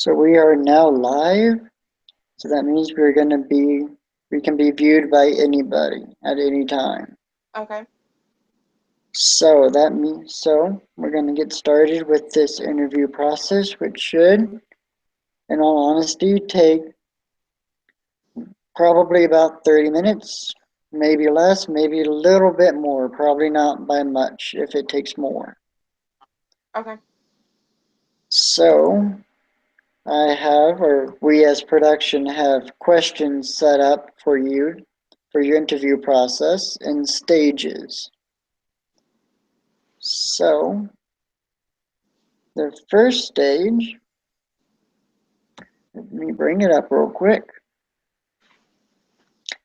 So we are now live. So that means we can be viewed by anybody at any time. Okay. So we're going to get started with this interview process, which should, in all honesty, take probably about 30 minutes, maybe less, maybe a little bit more, probably not by much if it takes more. Okay. So or we as production have questions set up for you for your interview process in stages. So the first stage, let me bring it up real quick.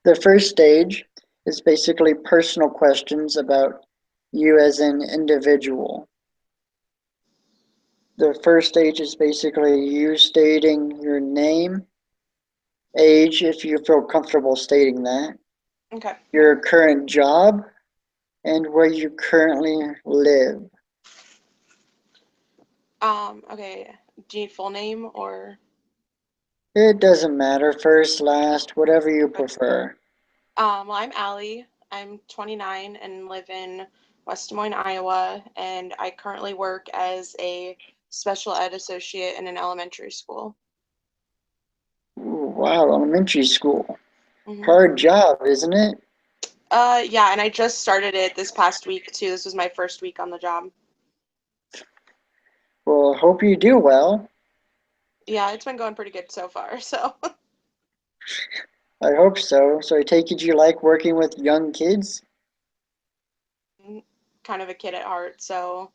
The first stage is basically personal questions about you as an individual. The first stage is basically you stating your name, age, if you feel comfortable stating that, Okay. your current job, and where you currently live. Okay. Do you need full name or It doesn't matter, first, last, whatever you okay. prefer. Well, I'm Allie. I'm 29 and live in West Des Moines, Iowa, and I currently work as a special ed associate in an elementary school. Ooh, wow, elementary school. hmm Hard job, isn't it? yeah, and I just started it this past week too. This was my first week on the job. Well, hope you do well. Yeah, it's been going pretty good so far. So, I hope so. So I take it you like working with young kids? kind of a kid at heart, so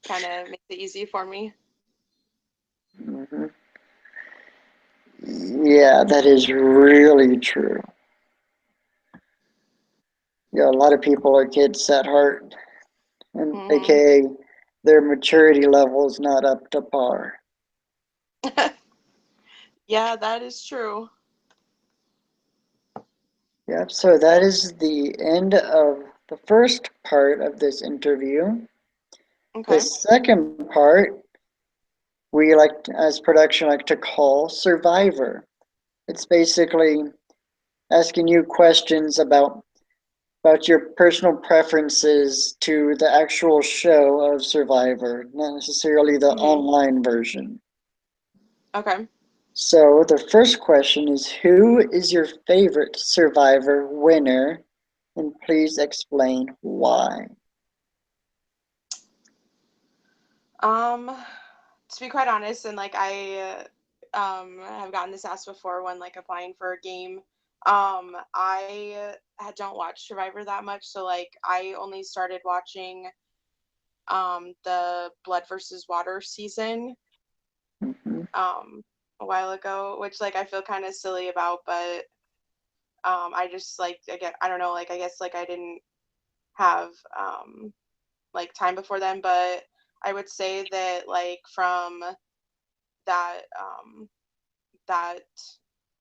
kind of makes it easy for me. hmm Yeah, that is really true. Yeah, a lot of people are kids at heart, and hmm aka their maturity level is not up to par. Yeah, that is true. Yep, so that is the end of the first part of this interview. The Okay. second part, we as production, like to call Survivor. It's basically asking you questions about your personal preferences to the actual show of Survivor, not necessarily the hmm online version. Okay. So the first question is, who is your favorite Survivor winner? And please explain why. Um, to be quite honest, and like have gotten this asked before when like applying for a game. I don't watch Survivor that much, so like I only started watching the Blood versus Water season Mhm. um a while ago, which like I feel kind of silly about, but I just like I don't know, like I guess like I didn't have like time before then, but I would say that like from that that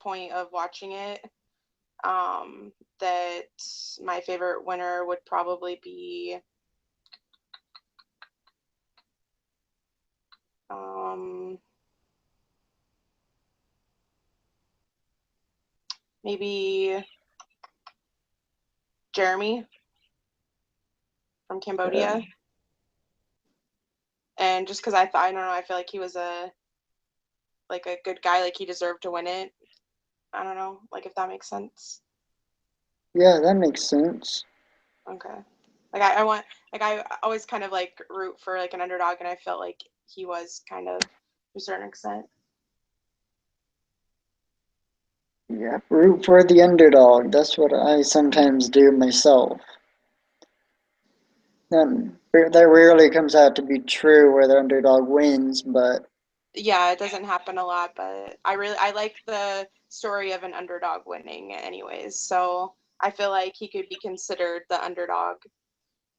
point of watching it, that my favorite winner would probably be um, maybe Jeremy from Cambodia. Okay. And just because I don't know, I feel like he was a good guy, like he deserved to win it. I don't know, like if that makes sense. Yeah, that makes sense. Okay. Like I want like I always kind of like root for like an underdog, and I felt like he was kind of to a certain extent. Yeah, root for the underdog. That's what I Mhm. sometimes do myself. That rarely comes out to be true where the underdog wins, but Yeah, it doesn't happen a lot, but I like the story of an underdog winning anyways. So I feel like he could be considered the underdog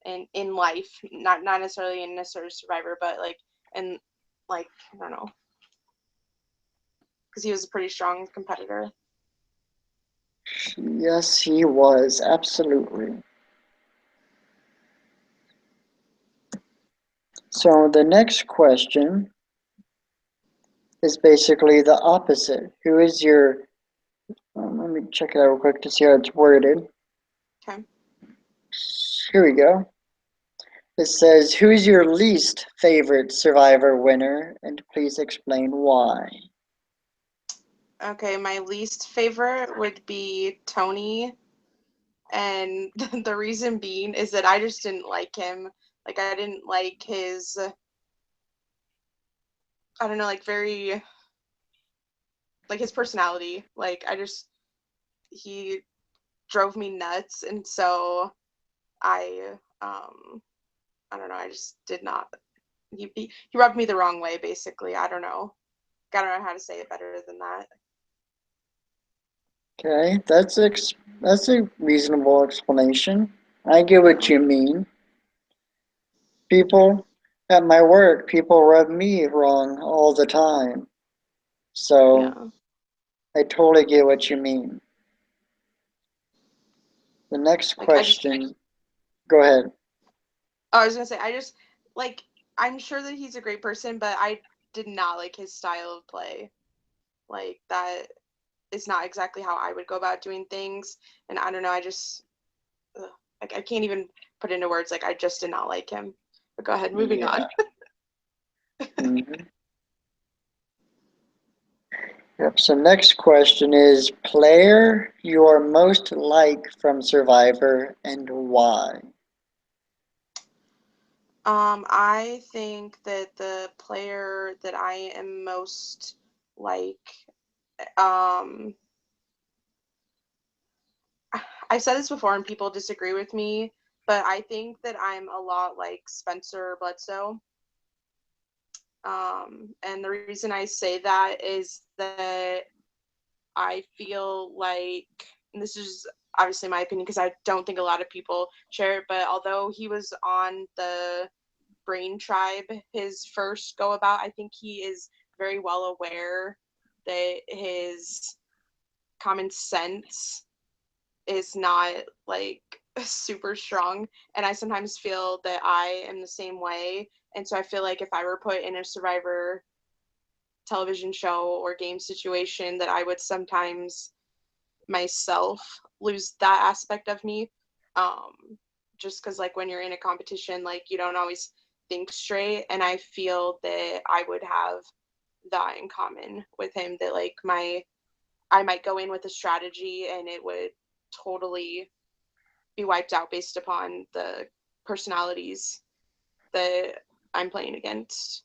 in life, not necessarily in necessarily Survivor, but like in like I don't know, because he was a pretty strong competitor. yes, he was, absolutely. So the next question is basically the opposite. Who is your, let me check it out real quick to see how it's worded. Okay. Here we go. It says, who's your least favorite Survivor winner? And please explain why. Okay, my least favorite would be Tony, and the reason being is that I just didn't like him. Like I didn't like his I don't know, like very like his personality. Like I just he drove me nuts, and so I I don't know, I just did not he rubbed me the wrong way basically. I don't know. I don't know how to say it better than that. Okay, that's a reasonable explanation. I get what Yeah. you mean. People at my work, people rub me wrong all the time. So Yeah. I totally get what you mean. The next Like I just question, go ahead. oh, I was gonna say I just like I'm sure that he's a great person, but I did not like his style of play. Like that is not exactly how I would go about doing things. And I don't know, I just ugh, like I can't even put into words. Like I just did not like him. But go ahead, moving on. Yeah. Hmm. Yep. So next question is player you are most like from Survivor and why? I think that the player that I am most like, um, I've said this before and people disagree with me, but I think that I'm a lot like Spencer Bledsoe. And the reason I say that is that I feel like, and this is obviously my opinion because I don't think a lot of people share it, but although he was on the Brain Tribe, his first go about, I think he is very well aware that his common sense is not like super strong. And I sometimes feel that I am the same way. And so I feel like if I were put in a Survivor television show or game situation, that I would sometimes myself lose that aspect of me. Um, just because, like, when you're in a competition, like, you don't always think straight. And I feel that I would have that in common with him, that, like, I might go in with a strategy and it would totally be wiped out based upon the personalities that I'm playing against.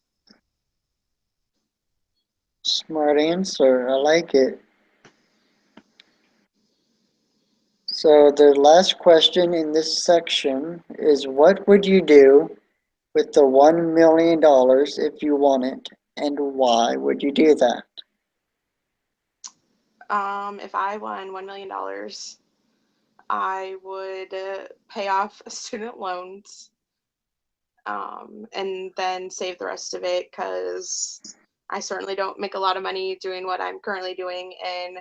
Smart answer. I like it. So the last question in this section is what would you do with the $1 million if you won it, and why would you do that? If I won $1 million, I would pay off student loans, and then save the rest of it because I certainly don't make a lot of money doing what I'm currently doing, and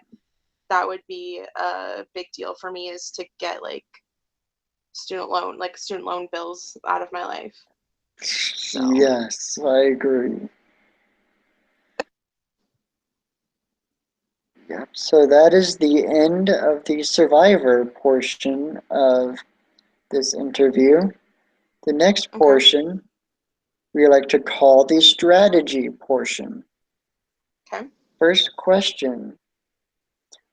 that would be a big deal for me is to get student loan bills out of my life. So, Yes, I agree. Yep. So that is the end of the survivor portion of this interview. The next okay, portion we like to call the strategy portion. okay. First question: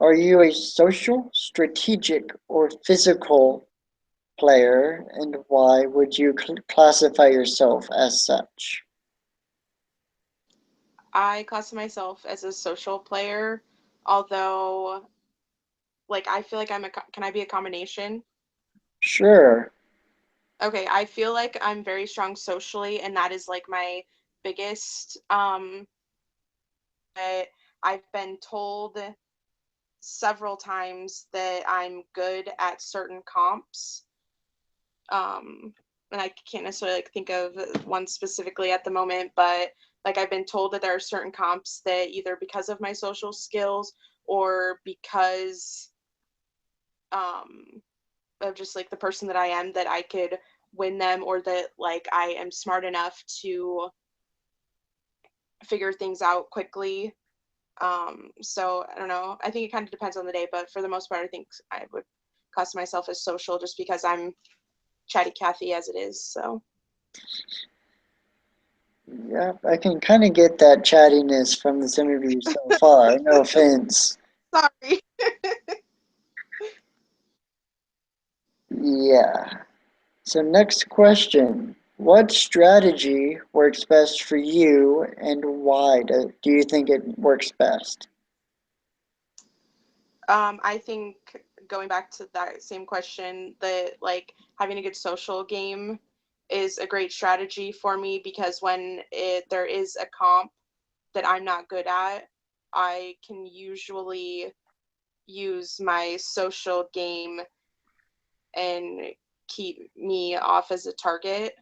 are you a social, strategic, or physical player, and why would you classify yourself as such? I classify myself as a social player, although, like, I feel like can I be a combination? Sure. Okay, I feel like I'm very strong socially, and that is like my biggest, but I've been told several times that I'm good at certain comps. Um, and I can't necessarily like think of one specifically at the moment, but like I've been told that there are certain comps that either because of my social skills or because um, of just like the person that I am, that I could win them, or that like I am smart enough to figure things out quickly. So I don't know. I think it kind of depends on the day, but for the most part, I think I would class myself as social just because I'm chatty Cathy as it is. So Yeah, I can kind of get that chattiness from this interview so far. No offense. sorry. Yeah. So next question. What strategy works best for you and why do you think it works best? I think going back to that same question, that like having a good social game is a great strategy for me because when there is a comp that I'm not good at, I can usually use my social game and keep me off as a target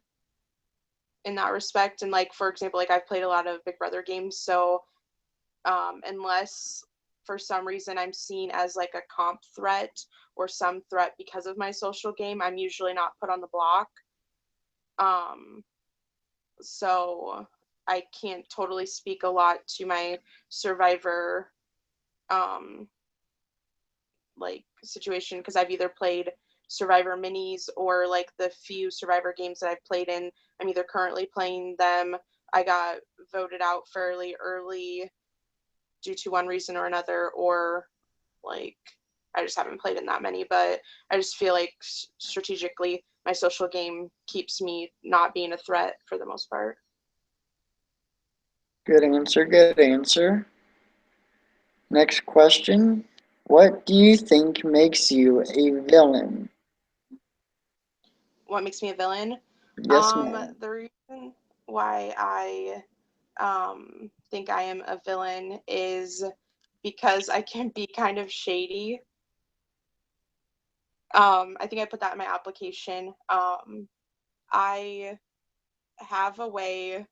in that respect. And like for example, like I've played a lot of Big Brother games, so unless for some reason I'm seen as like a comp threat or some threat because of my social game, I'm usually not put on the block. Um, so I can't totally speak a lot to my Survivor um, like situation because I've either played Survivor minis or like the few Survivor games that I've played in. I'm either currently playing them. I got voted out fairly early due to one reason or another, or like I just haven't played in that many. But I just feel like strategically, my social game keeps me not being a threat for the most part. Good answer, good answer. Next question. What do you think makes you a villain? What makes me a villain? Yes, ma'am. The reason why I think I am a villain is because I can be kind of shady. I think I put that in my application. I have a way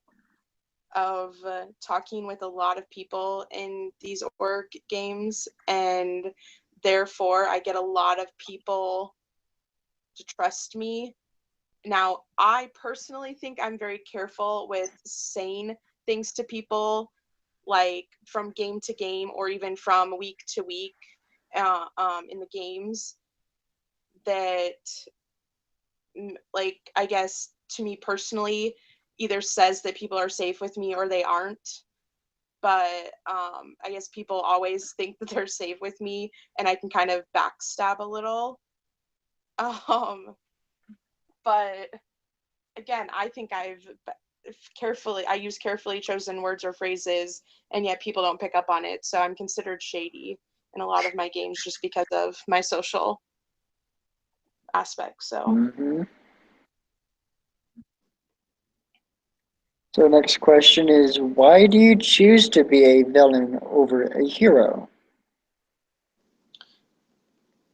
of talking with a lot of people in these org games, and therefore I get a lot of people to trust me. Now, I personally think I'm very careful with saying things to people, like from game to game or even from week to week in the games, that, like, I guess to me personally, either says that people are safe with me or they aren't. But I guess people always think that they're safe with me, and I can kind of backstab a little. Um, but again, I think I use carefully chosen words or phrases, and yet people don't pick up on it. So I'm considered shady in a lot of my games just because of my social aspects. So Mm-hmm. So next question is, why do you choose to be a villain over a hero?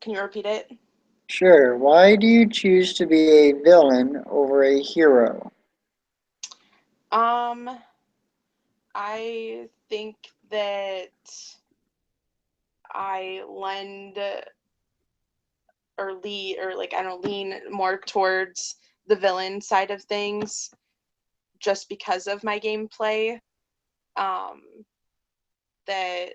can you repeat it? Sure, why do you choose to be a villain over a hero? Um, I think that I lend or lead or like I don't lean more towards the villain side of things just because of my gameplay. Um, that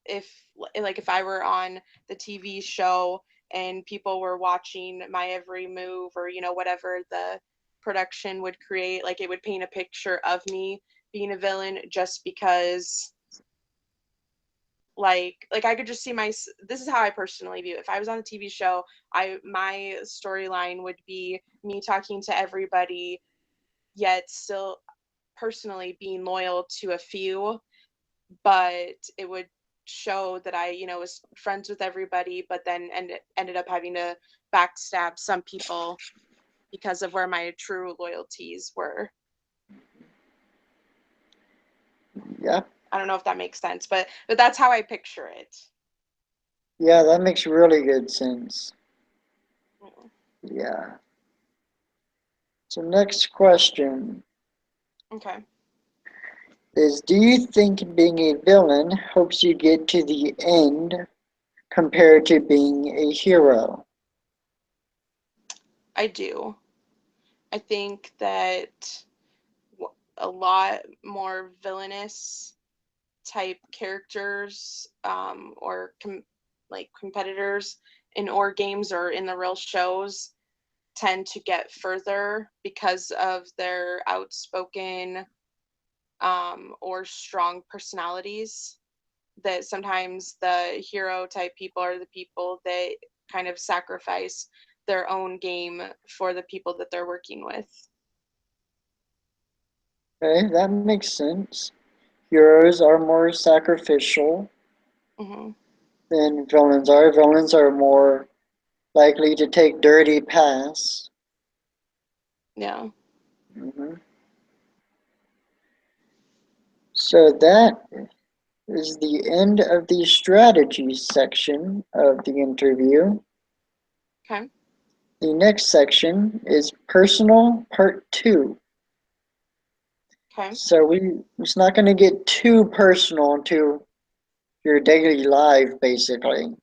if if I were on the TV show and people were watching my every move or whatever the production would create, like it would paint a picture of me being a villain just because like I could just see this is how I personally view it. If I was on a TV show, my storyline would be me talking to everybody yet still personally being loyal to a few, but it would show that I, was friends with everybody, but then ended up having to backstab some people because of where my true loyalties were. Yeah, I don't know if that makes sense, but that's how I picture it. yeah, that makes really good sense. Yeah. So next question Okay. is, do you think being a villain helps you get to the end compared to being a hero? I do. I think that a lot more villainous type characters, or like competitors in or games or in the real shows tend to get further because of their outspoken, or strong personalities. That sometimes the hero type people are the people that kind of sacrifice their own game for the people that they're working with. Okay, that makes sense. Heroes are more sacrificial Hmm. than villains are. Villains are more likely to take dirty paths. Yeah. Hmm. So that is the end of the strategy section of the interview. Okay. The next section is personal part 2. Okay. So it's not going to get too personal into your daily life, basically.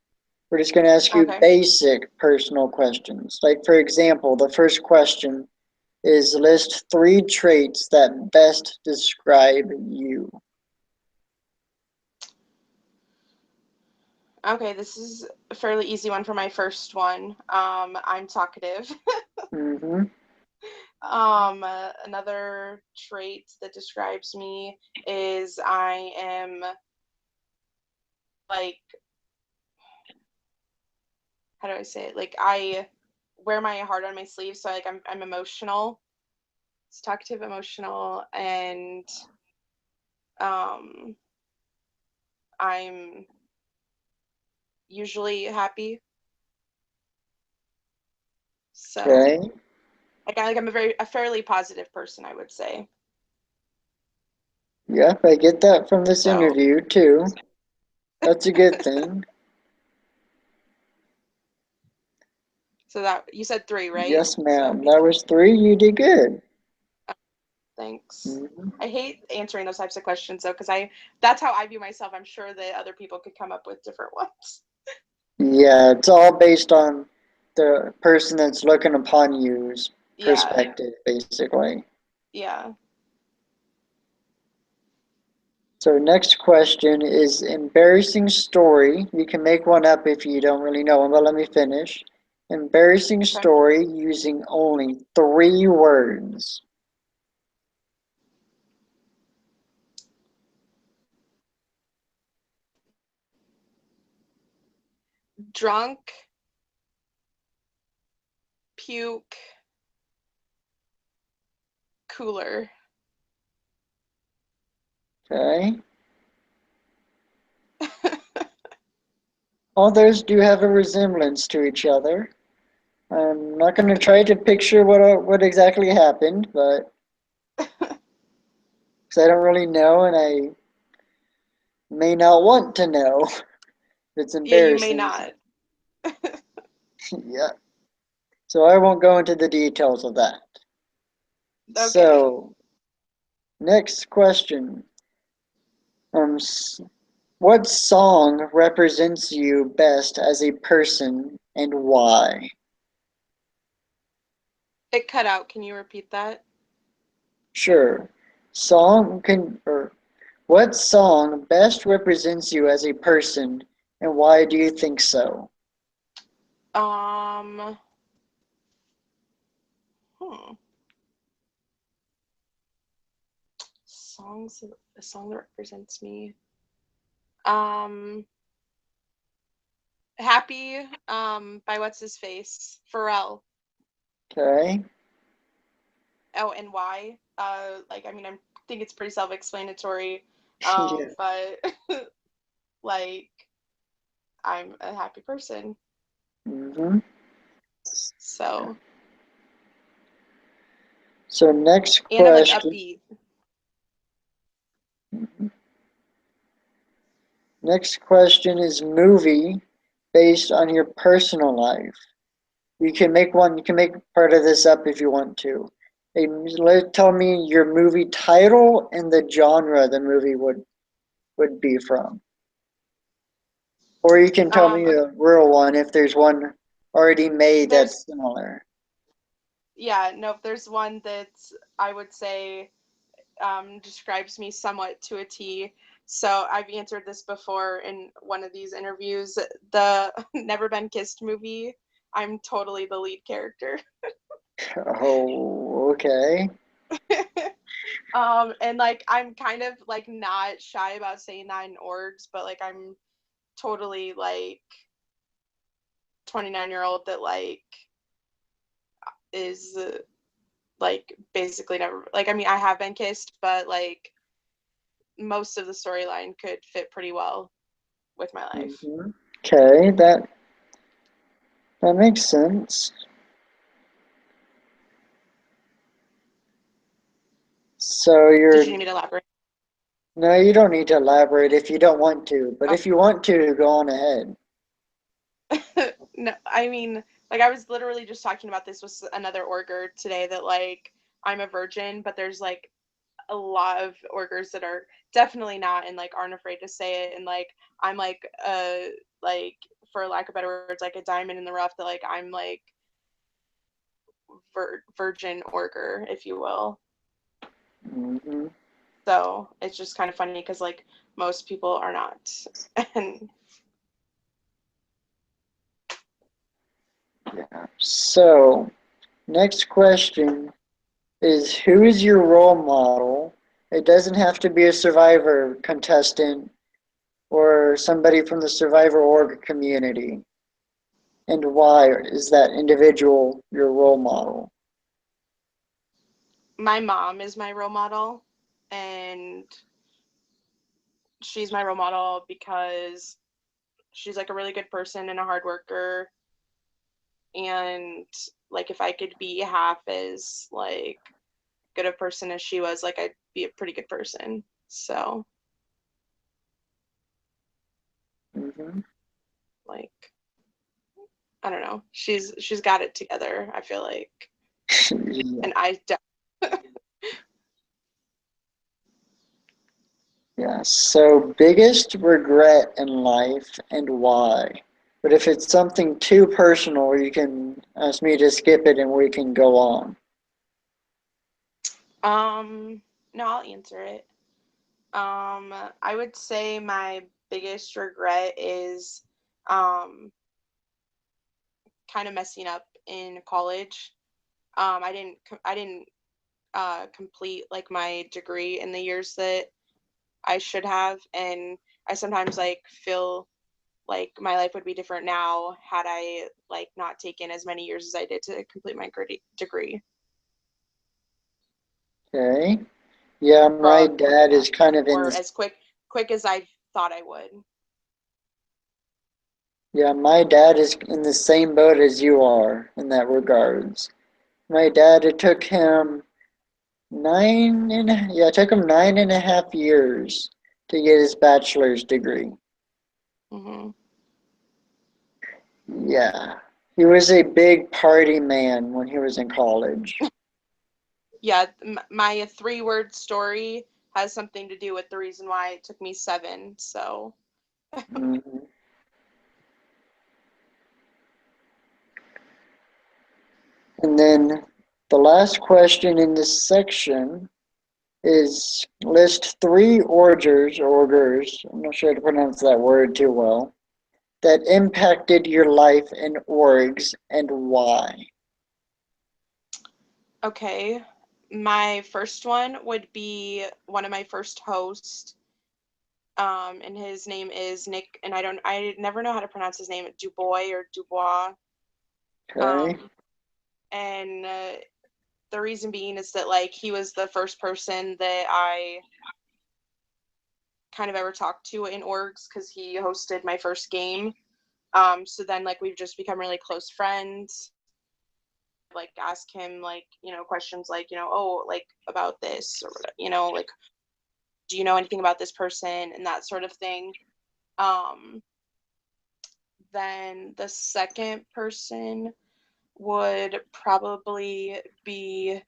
We're just going to ask you Okay. basic personal questions. Like, for example, the first question is list 3 traits that best describe you. Okay, this is a fairly easy one for my first one. I'm talkative. Mm-hmm. Another trait that describes me is I am like, how do I say it? Like I wear my heart on my sleeve, so like I'm emotional. It's talkative, emotional, and um I'm usually happy. So Okay. I'm a fairly positive person, I would say. Yep, I get that from this So interview too. That's a good thing. so that you said three, right? Yes, So ma'am. That was 3. You did good. thanks. Mm-hmm. I hate answering those types of questions though, because I that's how I view myself. I'm sure that other people could come up with different ones. Yeah, it's all based on the person that's looking upon you's Yeah, perspective, basically. yeah. So next question is embarrassing story. You can make one up if you don't really know one, but let me finish. Embarrassing Okay. story using only 3 words. Drunk, puke, cooler. Okay. All those do have a resemblance to each other. I'm not going to try to picture what exactly happened, but because I don't really know and I may not want to know. It's Yeah, you may embarrassing. not. Yeah. So I won't go into the details of that. Okay. So, next question. What song represents you best as a person and why? It cut out. Can you repeat that? Sure. Song can or what song best represents you as a person and why do you think so? Um, hmm. Songs a song that represents me. Um, Happy, by what's his face? Pharrell. Okay. Oh, and why? Like I mean, I think it's pretty self-explanatory. Yeah. But like I'm a happy person. Hmm. So, So next and I'm like question. upbeat. Next question is movie based on your personal life. You can make one. You can make part of this up if you want to. Tell me your movie title and the genre the movie would be from, or you can tell me Um, a real one if there's one already made there's that's similar. yeah, nope, there's one that's I would say describes me somewhat to a T. So I've answered this before in one of these interviews. The Never Been Kissed movie, I'm totally the lead character. Oh, okay. And like I'm kind of like not shy about saying that in orgs, but like I'm totally like 29-year-old that like is like basically never like I mean I have been kissed, but like most of the storyline could fit pretty well with my life. Okay, that makes sense. So Did you you're need me to elaborate? no, you don't need to elaborate if you don't want to, but if you want to, go on ahead. No, I mean, like I was literally just talking about this with another orger today that like I'm a virgin, but there's like a lot of orgers that are definitely not and like aren't afraid to say it and like I'm like for lack of better words like a diamond in the rough that like I'm like virgin orger if you will. Hmm. So it's just kind of funny because like most people are not. And Yeah. So, next question is who is your role model? It doesn't have to be a Survivor contestant or somebody from the Survivor org community. And why is that individual your role model? my mom is my role model and she's my role model because she's like a really good person and a hard worker and like if I could be half as like good a person as she was, like I'd be a pretty good person. So Hmm. like I don't know. She's got it together, I feel like. Yeah. And I Yeah. So, biggest regret in life and why? But if it's something too personal, you can ask me to skip it and we can go on. no, I'll answer it. I would say my biggest regret is um kind of messing up in college. I didn't complete like my degree in the years that I should have, and I sometimes like feel like my life would be different now had I like not taken as many years as I did to complete my degree. Okay. Yeah, my Drugs dad enough is kind of in or this. as quick as I thought I would. Yeah, my dad is in the same boat as you are in that regards. My dad, it took him it took him 9.5 years to get his bachelor's degree. Hmm. Yeah. He was a big party man when he was in college. Yeah, my three-word story has something to do with the reason why it took me 7. So, Mhm. And then the last question in this section is list three orders, I'm not sure how to pronounce that word too well, that impacted your life in orgs and why. okay. My first one would be one of my first hosts. And his name is Nick, and I never know how to pronounce his name, Dubois or Dubois. Okay. Um, and the reason being is that like he was the first person that I kind of ever talked to in orgs because he hosted my first game. So then like we've just become really close friends. Like ask him like questions like oh like about this or like do you know anything about this person and that sort of thing. Um, then the second person would probably be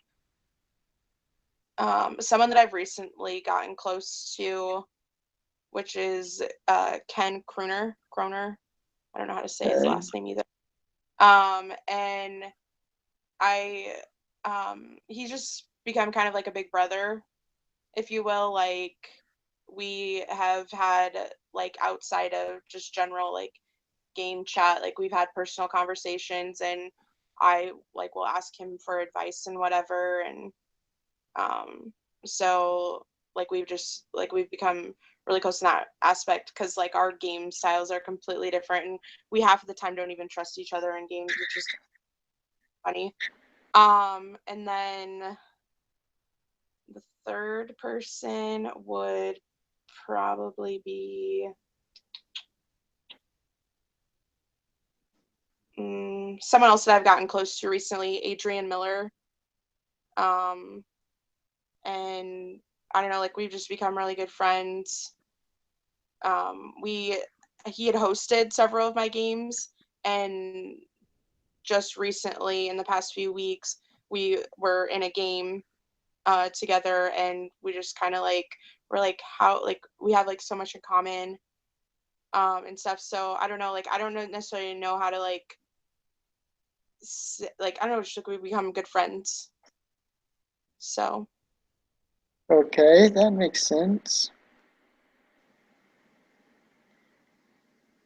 someone that I've recently gotten close to, which is Ken Kroner. Kroner. I don't know how to say his Okay. last name either. And I he's just become kind of like a big brother if you will. Like we have had like outside of just general like game chat, like we've had personal conversations, and I like will ask him for advice and whatever. And um so like we've become really close in that aspect, because like our game styles are completely different, and we half of the time don't even trust each other in games, which is funny. And then the third person would probably be someone else that I've gotten close to recently, Adrian Miller. Um, and I don't know, like we've just become really good friends. We He had hosted several of my games, and just recently, in the past few weeks, we were in a game together, and we just kind of like we're like how like we have like so much in common and stuff. So I don't know, like I don't necessarily know how to like I don't know, just like we become good friends. So Okay, that makes sense.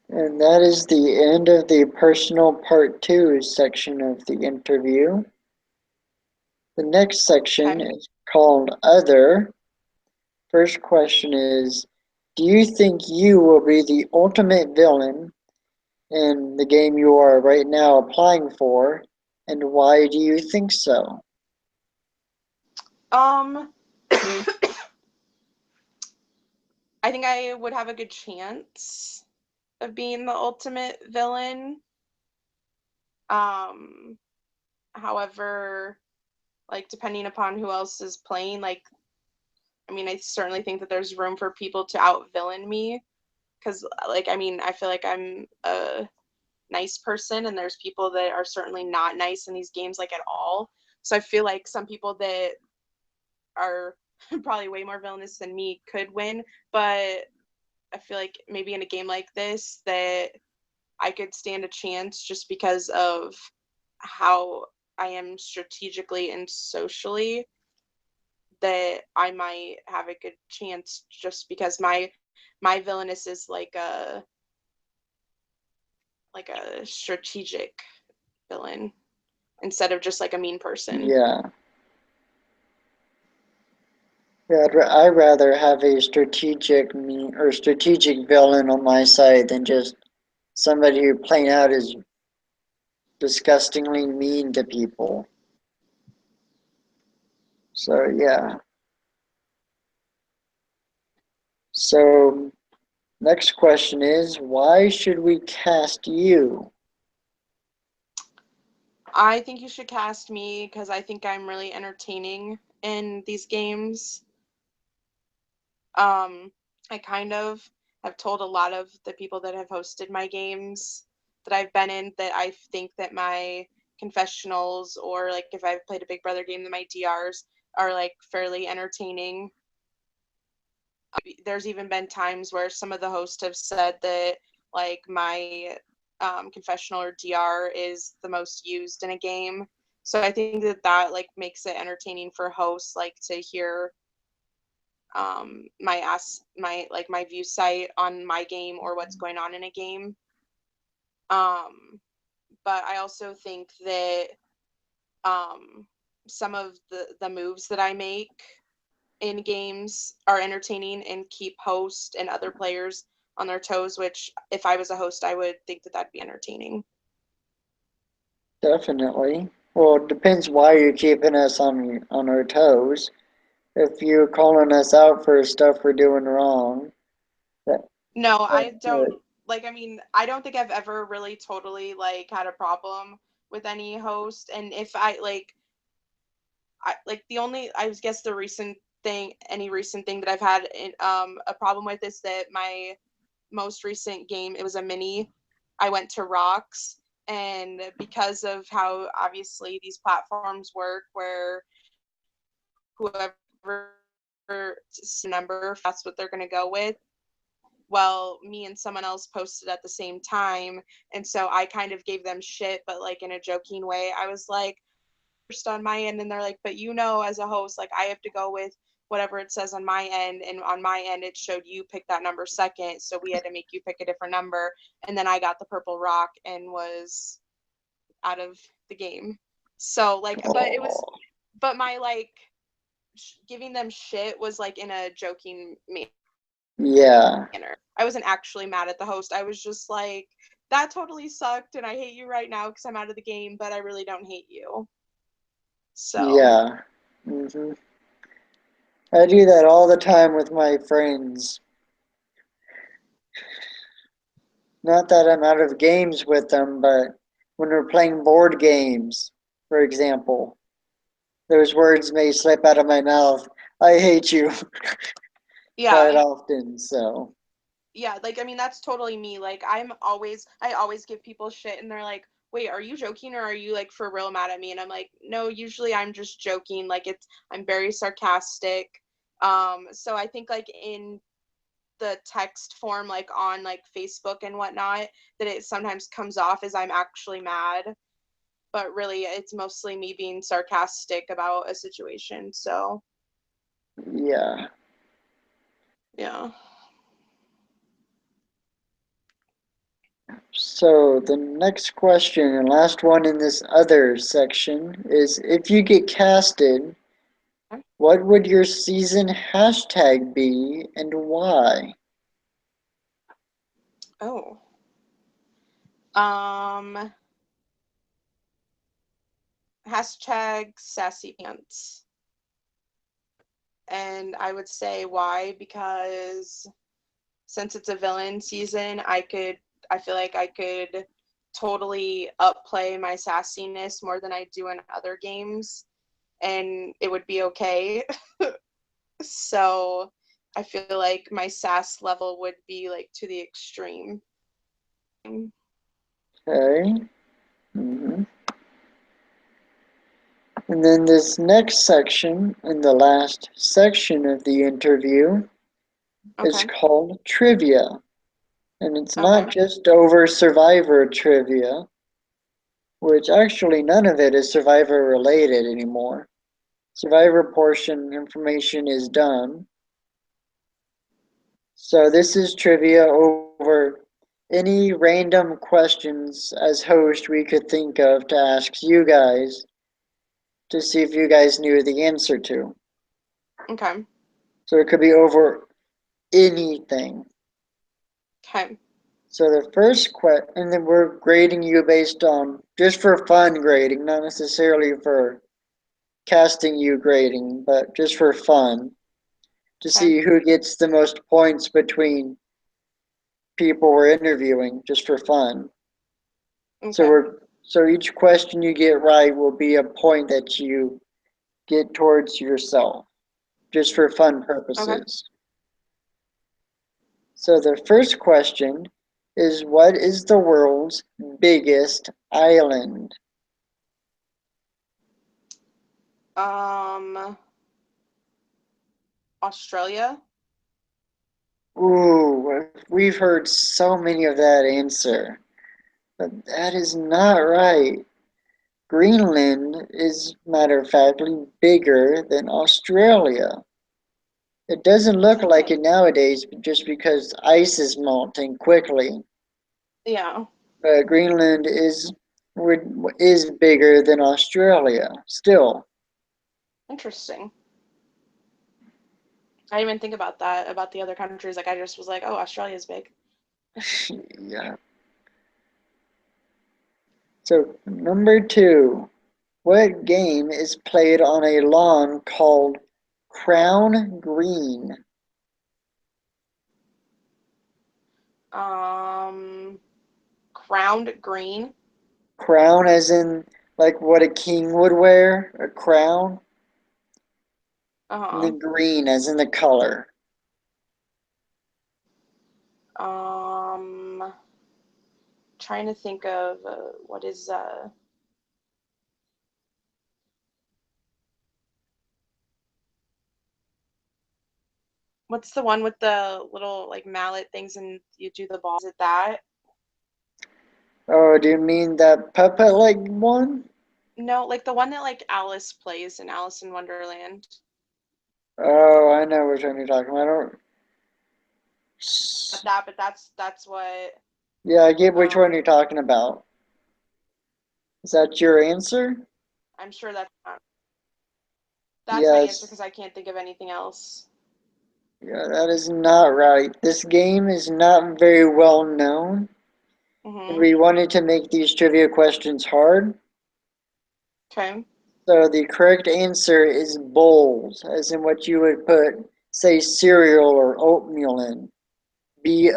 And that is the end of the personal part 2 section of the interview. The next section okay. is called Other. First question is, do you think you will be the ultimate villain in the game you are right now applying for, and why do you think so? Um, I think I would have a good chance of being the ultimate villain. Um, However, like depending upon who else is playing, like I mean, I certainly think that there's room for people to out villain me, because like I mean, I feel like I'm a nice person, and there's people that are certainly not nice in these games like at all. So I feel like some people that are probably way more villainous than me could win, but I feel like maybe in a game like this that I could stand a chance just because of how I am strategically and socially, that I might have a good chance, just because my villainous is like a strategic villain instead of just like a mean person. Yeah, yeah, I'd rather have a strategic villain on my side than just somebody who plain out is disgustingly mean to people. So yeah. So next question is, why should we cast you? I think you should cast me because I think I'm really entertaining in these games. Um, I kind of have told a lot of the people that have hosted my games that I've been in that I think that my confessionals, or like if I've played a Big Brother game, that my DRs are like fairly entertaining. There's even been times where some of the hosts have said that like my confessional or DR is the most used in a game. So I think that that like makes it entertaining for hosts, like to hear my view site on my game or what's going on in a game. Um, but I also think that um, some of the moves that I make in games are entertaining and keep host and other players on their toes, which if I was a host, I would think that that'd be entertaining. Definitely. Well, it depends why you're keeping us on our toes. If you're calling us out for stuff we're doing wrong, that No, that's I don't good. like I mean, I don't think I've ever really totally like had a problem with any host. And if I like the only I guess the recent thing any recent thing that I've had a problem with is that my most recent game, it was a mini, I went to rocks, and because of how obviously these platforms work, where whoever number, that's what they're going to go with. Well, me and someone else posted at the same time, and so I kind of gave them shit, but like in a joking way. I was like, first on my end, and they're like, but you know, as a host, like I have to go with whatever it says on my end, and on my end it showed you pick that number second, so we had to make you pick a different number, and then I got the purple rock and was out of the game. So like, Oh, but my like giving them shit was like in a joking yeah, manner. I wasn't actually mad at the host. I was just like, that totally sucked and I hate you right now because I'm out of the game, but I really don't hate you. So, yeah. I do that all the time with my friends. Not that I'm out of games with them, but when we're playing board games, for example, those words may slip out of my mouth. I hate you quite yeah. often, so Yeah, like I mean that's totally me. Like I always give people shit and they're like, "Wait, are you joking or are you like for real mad at me?" And I'm like, "No, usually I'm just joking. Like I'm very sarcastic." So I think like in the text form like on like Facebook and whatnot that it sometimes comes off as I'm actually mad, but really it's mostly me being sarcastic about a situation. So, yeah. yeah. So the next question and last one in this other section is if you get casted, what would your season hashtag be and why? Oh. Um hashtag sassy pants. And I would say why, because since it's a villain season, I feel like I could totally upplay my sassiness more than I do in other games, and it would be okay. So I feel like my sass level would be like to the extreme. Okay. hmm And then this next section, and the last section of the interview, is Okay. called trivia. And it's not Okay. just over Survivor trivia, which actually none of it is Survivor related anymore. Survivor portion information is done. So this is trivia over any random questions as host we could think of to ask you guys to see if you guys knew the answer to. Okay. So it could be over anything. Okay. So the first question, and then we're grading you based on just for fun grading, not necessarily for casting you grading, but just for fun to Okay. see who gets the most points between people we're interviewing, just for fun. So Okay. we're so each question you get right will be a point that you get towards yourself, just for fun Okay. purposes. So the first question is what is the world's biggest island? Um, Australia. Ooh, we've heard so many of that answer, but that is not right. Greenland is, matter of factly, bigger than Australia. It doesn't look like it nowadays just because ice is melting quickly, Yeah. but Greenland is bigger than Australia still. Interesting. I didn't even think about that, about the other countries. Like, I just was like, oh, Australia's big. Yeah. So number two, what game is played on a lawn called Crown Green? Um, Crowned green. Crown as in like what a king would wear, a crown, and Uh-huh. then green as in the color. Um, Trying to think of what is what's the one with the little like mallet things and you do the ball? Is it that? Oh, do you mean that puppet like one? No, like the one that like Alice plays in Alice in Wonderland. Oh, I know which one you're talking about. I don't. But that's what Yeah, I get which um one you're talking about. Is that your answer? I'm sure that's my answer Yes. because I can't think of anything else. Yeah, that is not right. This game is not very well known, and Mhm. we wanted to make these trivia questions hard. Okay. So the correct answer is bowls, as in what you would put, say, cereal or oatmeal in. Okay.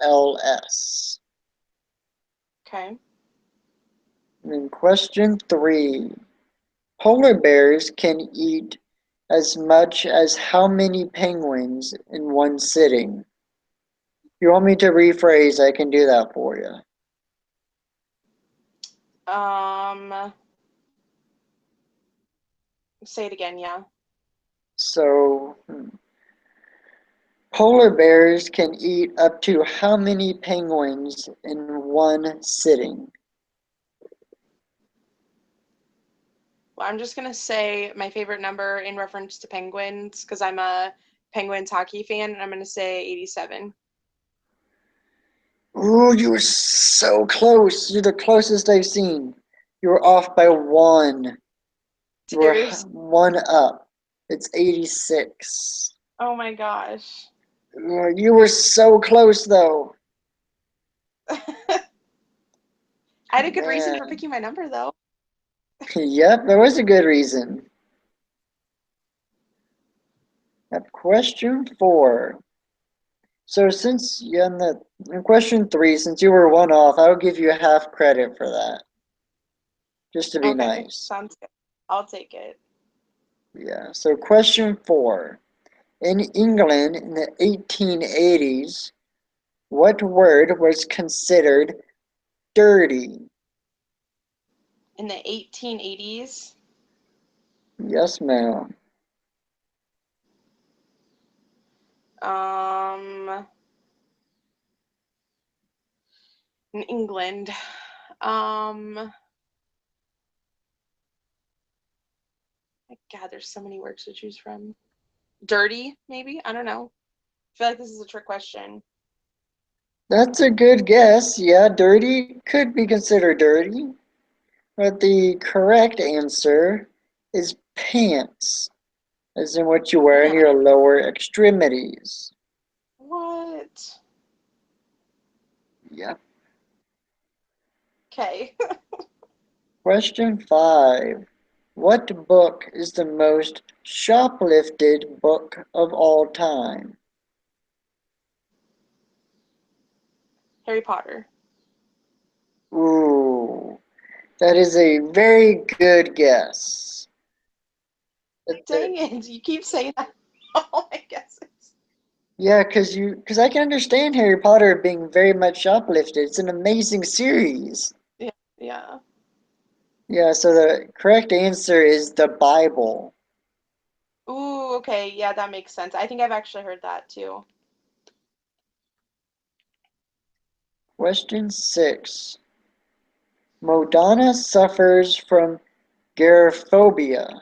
Bowls. Okay. And then question 3. Polar bears can eat as much as how many penguins in one sitting? If you want me to rephrase, I can do that for you. Um Say it again, yeah. So, polar bears can eat up to how many penguins in one sitting? Well, I'm just gonna say my favorite number in reference to Penguins because I'm a Penguins hockey fan, and I'm gonna say 87. Ooh, you were so close. You're the closest I've seen. You were off by one. You were Serious? one up. It's 86. Oh my gosh. You were so close, though. I had a good reason for Man. picking my number though. Yep, there was a good reason. At question 4. So since you in question 3, since you were one off, I'll give you half credit for that, just to be Okay, nice. sounds good. I'll take it. Yeah. So question 4. In England in the 1880s, what word was considered dirty? In the 1880s, Yes, ma'am. um, in England, my God, there's so many words to choose from. Dirty, maybe? I don't know. I feel like this is a trick question. That's a good guess. Yeah, dirty could be considered dirty, but the correct answer is pants, as in what you wear in Pants. your lower extremities. What? Yep. Okay. Question 5. What book is the most shoplifted book of all time? Harry Potter. Ooh, that is a very good guess. Dang it, you keep saying that. All my guesses. Yeah, because I can understand Harry Potter being very much shoplifted. It's an amazing series. Yeah, yeah. Yeah, so the correct answer is the Bible. Ooh, okay, yeah, that makes sense. I think I've actually heard that too. Question 6. Modana suffers from gerophobia.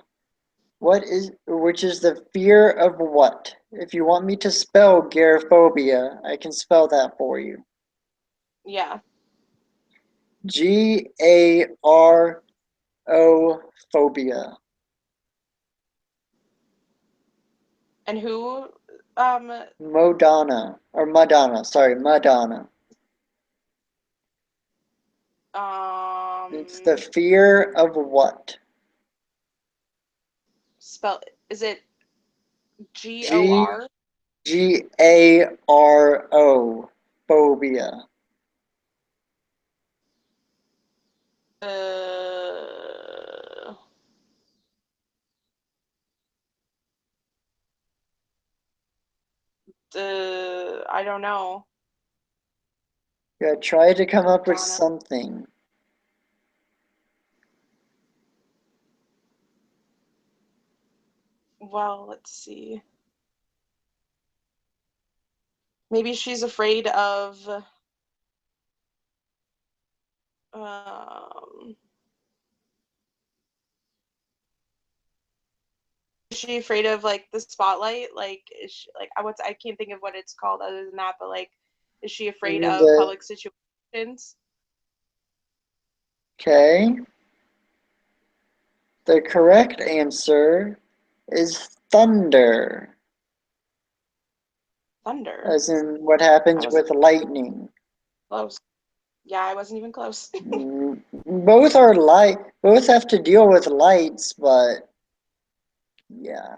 Which is the fear of what? If you want me to spell gerophobia, I can spell that for you. Yeah. Garo phobia. And who um Sorry, Madonna. It's the um fear of what? spell is it G Gor? Garo phobia. Uh, I don't know. Yeah, try to come up with Madonna. something. Well, let's see. Maybe she's afraid of um she afraid of like the spotlight? Like is she like I can't think of what it's called other than that, but like is she afraid of The, public situations? okay. The correct answer is thunder, Thunder. as in what I happens wasn't with lightning. close. Yeah, I wasn't even close. Both are light, both have to deal with lights, but yeah.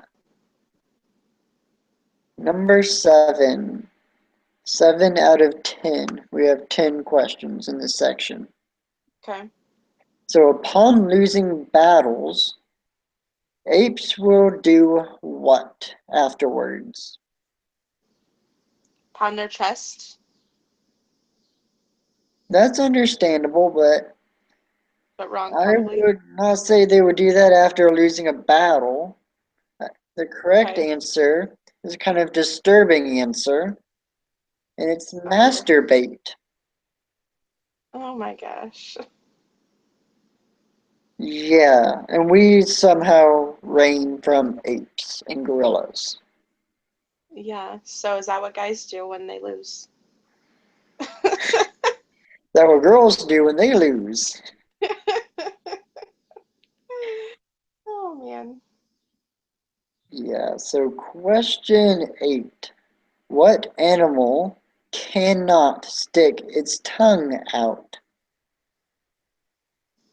Number seven. 7 out of 10. We have 10 questions in this section. Okay. So upon losing battles, apes will do what afterwards? Pound their chest, That's understandable, but but wrong I probably. would not say they would do that after losing a battle. The correct Okay. answer is a kind of disturbing answer, and it's Oh dear. masturbate. Oh my gosh. Yeah, and we somehow reign from apes and gorillas. Yeah. So is that what guys do when they lose? That what girls do when they lose. Oh man. Yeah, so question 8. What animal cannot stick its tongue out?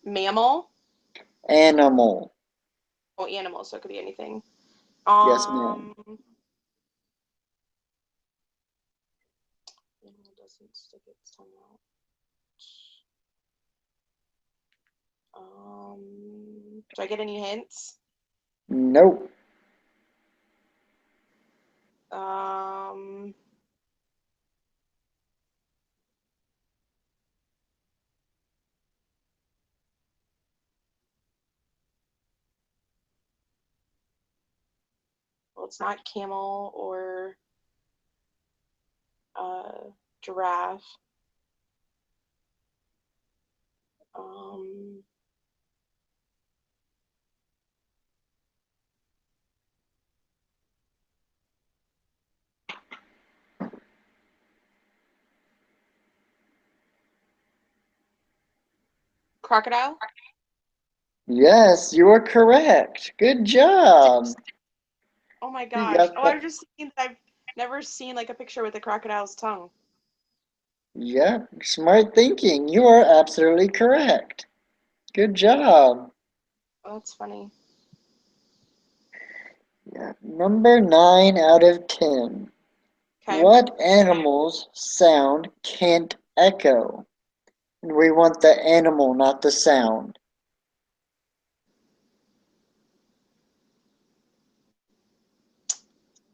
Mammal? Animal. Oh, animal, so it could be anything. Yes, ma'am. Um, animal doesn't stick its tongue out. Do I get any hints? Nope. Um, well, it's not camel or giraffe. Um, crocodile? Yes, you are correct. Good job. Oh my You gosh. got Oh, that. I'm just thinking that I've never seen like a picture with a crocodile's tongue. Yeah, smart thinking. You are absolutely correct. Good job. Oh, that's funny. Yeah. Number 9 out of 10. Okay. What animal's sound can't echo? And we want the animal, not the sound.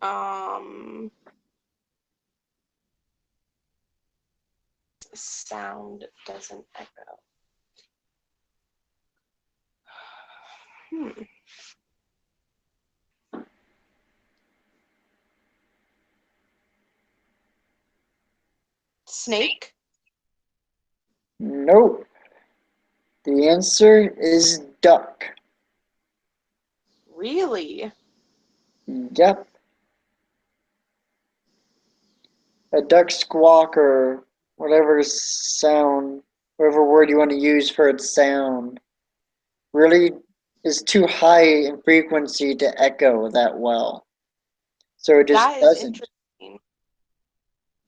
Um, sound doesn't echo. Hmm. Snake? Nope. The answer is duck. Really? Yep. A duck squawk or whatever sound, whatever word you want to use for its sound, really is too high in frequency to echo that well. So it just That is doesn't. interesting.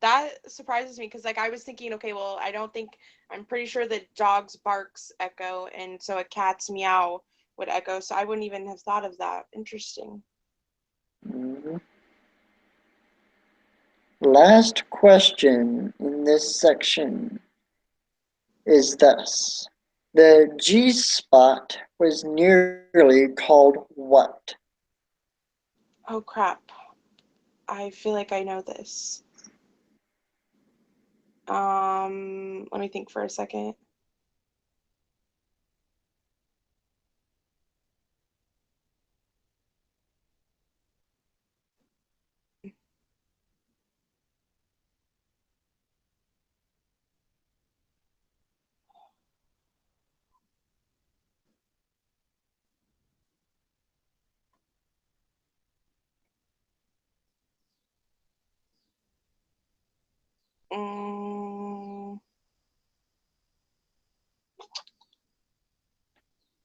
That surprises me because like I was thinking, okay, well, I'm pretty sure that dogs barks echo and so a cat's meow would echo, so I wouldn't even have thought of that. Interesting. Mhm. Last question in this section is thus. The G spot was nearly called what? Oh crap. I feel like I know this. Let me think for a second.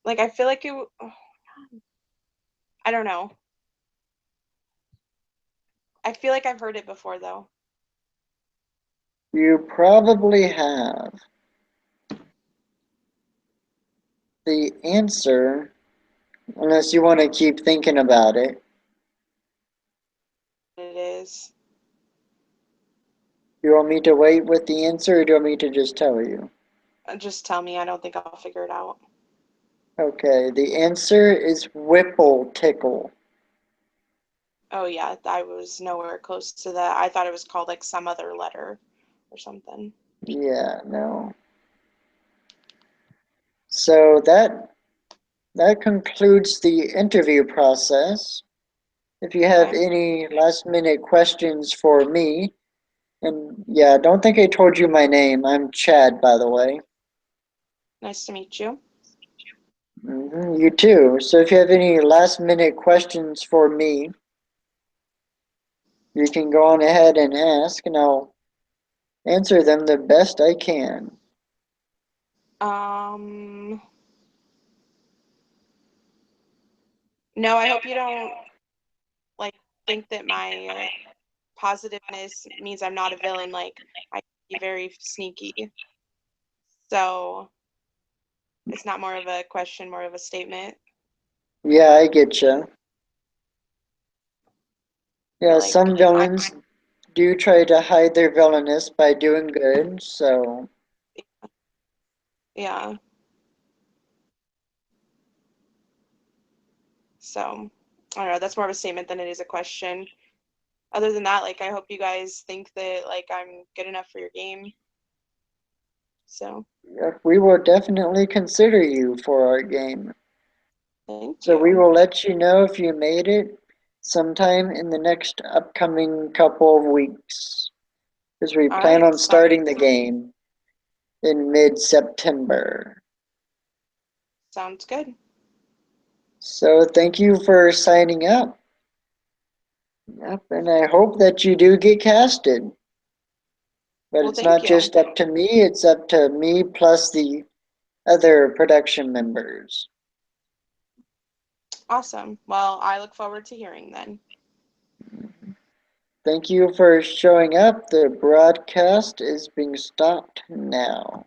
Like I feel like I don't know. I feel like I've heard it before though. You probably have. The answer, unless you want to keep thinking about it, It is. you want me to wait with the answer or do you want me to just tell you? Just tell me. I don't think I'll figure it out. Okay, the answer is Whipple Tickle. Oh yeah, I was nowhere close to that. I thought it was called like some other letter or something. Yeah, no. So that concludes the interview process. If you have Okay. any last minute questions for me, and yeah, don't think I told you my name. I'm Chad, by the way. Nice to meet you. You too. So if you have any last minute questions for me, you can go on ahead and ask, and I'll answer them the best I can. Um, no, I hope you don't like think that my positiveness means I'm not a villain. Like I can be very sneaky. So it's not more of a question, more of a statement. Yeah, I get you. But Yeah, like some villains do try to hide their villainous by doing good, so yeah. So I don't know, that's more of a statement than it is a question. Other than that, like I hope you guys think that like I'm good enough for your game. So yep, we will definitely consider you for our game. thank So we you. will let you know if you made it sometime in the next upcoming couple of weeks, because we All plan right. on starting the game in mid-September. Sounds good. So thank you for signing up. Yep, and I hope that you do get casted. But Well, it's thank not you. just up to me, it's up to me plus the other production members. Awesome. Well, I look forward to hearing then. Thank you for showing up. The broadcast is being stopped now.